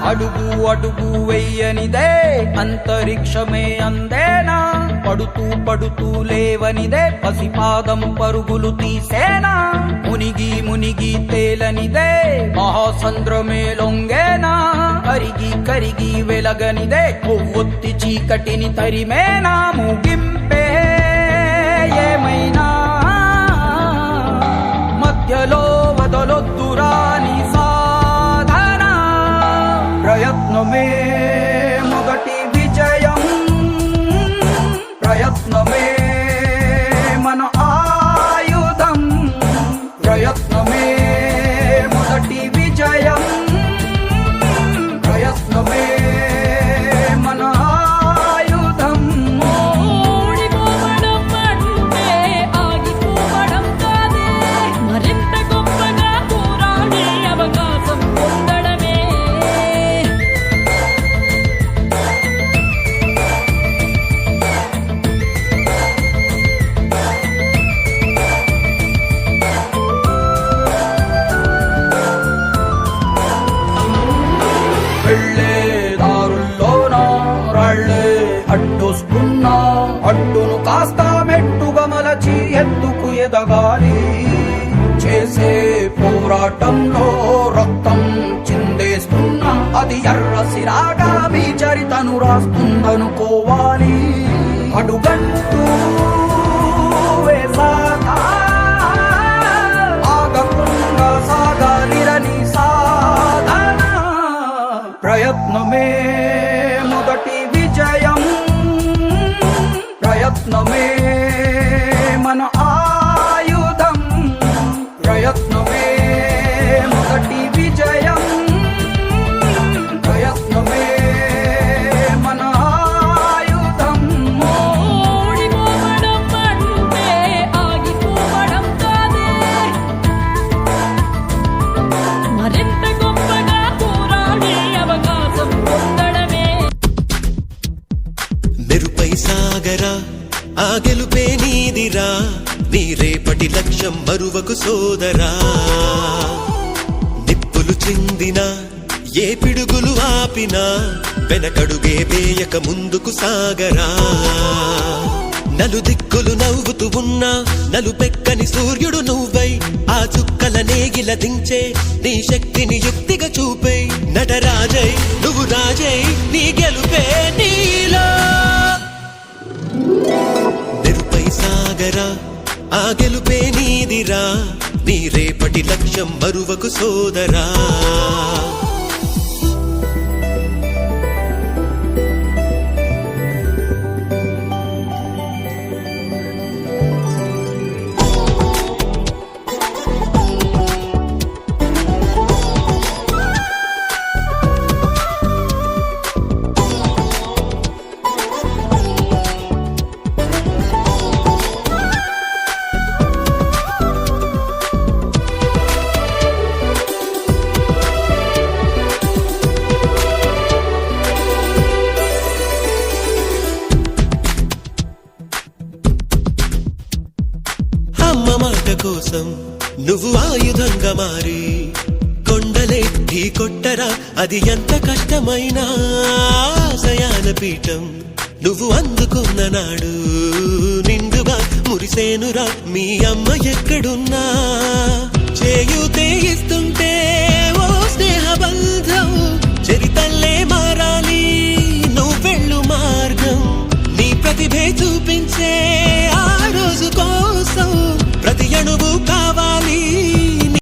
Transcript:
అడుగు అడుగు వెయ్యనిదే అంతరిక్షమే అందేనా, పడుతూ పడుతూ లేవనిదే పసిపాదం పరుగులు తీసేనా, మునిగి మునిగి తేలనిదే మహాసంద్రమే లొంగేనా, కరిగి కరిగి వెలగనిదే కొవ్వొత్తి చీకటిని తరిమేనా, ముగింపే ఏమైనా మధ్యలో వదలొద్దురాని సాధన, ప్రయత్నమే మొదటి విజయం, ప్రయత్నమే మన ఆయుధం, ప్రయత్నమే మొదటి విజయం, ప్రయత్నమే మన ఆయుధం. ఓడిపోవడం అంటే ఆగిపోవడం కాదే, మరింత గొప్పగా పోరాడే అవకాశం పొందడమే. వెళ్ళే దారుల్లోనా రాళ్ళే అడ్డొస్తున్నా, అడ్డును కాస్త మెట్టుగా మలచి ఎత్తుకు ఎదగాలి, చేసే పోరాటంలో రక్తం చిందేస్తున్నా అది ఎర్ర సిరాగా మీ చరితను రాస్తుందనుకోవాలి, అడుగంటూ వేసాక ఆగకుండా సాగాలిరని సాధన, ప్రయత్నమే మొదటి విజయం, ప్రయత్నమే మన ఆయుధం, ప్రయత్నమే మొదటి విజయం, ప్రయత్నమే మన ఆయుధం. ఓడిపోవడం అంటే ఆగిపోవడం కాదే, మరింత గొప్పగా పోరాడే అవకాశం పొందడమే. మెరుపై సాగరా ఆ గెలుపే నీదిరా, నీ రేపటి లక్ష్యం మరువకు సోదరా, నిప్పులు చిందినా ఏ పిడుగులు ఆపినా వెనకడుగే వేయక ముందుకు సాగరా, నలుదిక్కులు నవ్వుతూ ఉన్నా నలుపెక్కని సూర్యుడు నువ్వై ఆ చుక్కల నేగిల దించే నీ శక్తిని యుక్తిగా చూపై నటరాజై నువ్వు రాజై నీ గెలుపే నీలో. మెరుపై సాగరా ఆ గెలుపే నీదిరా, నీ రేపటి లక్ష్యం మరువకు సోదరా. అమ్మ మాట కోసం నువ్వు ఆయుధంగా మారి కొండలే ఢీ కొట్టరా, అది ఎంత కష్టమైనా ఆశయాల పీఠం నువ్వు అందుకున్న నాడు నిండుగా మురిసేనురా మీ అమ్మ ఎక్కడున్నా, చేయి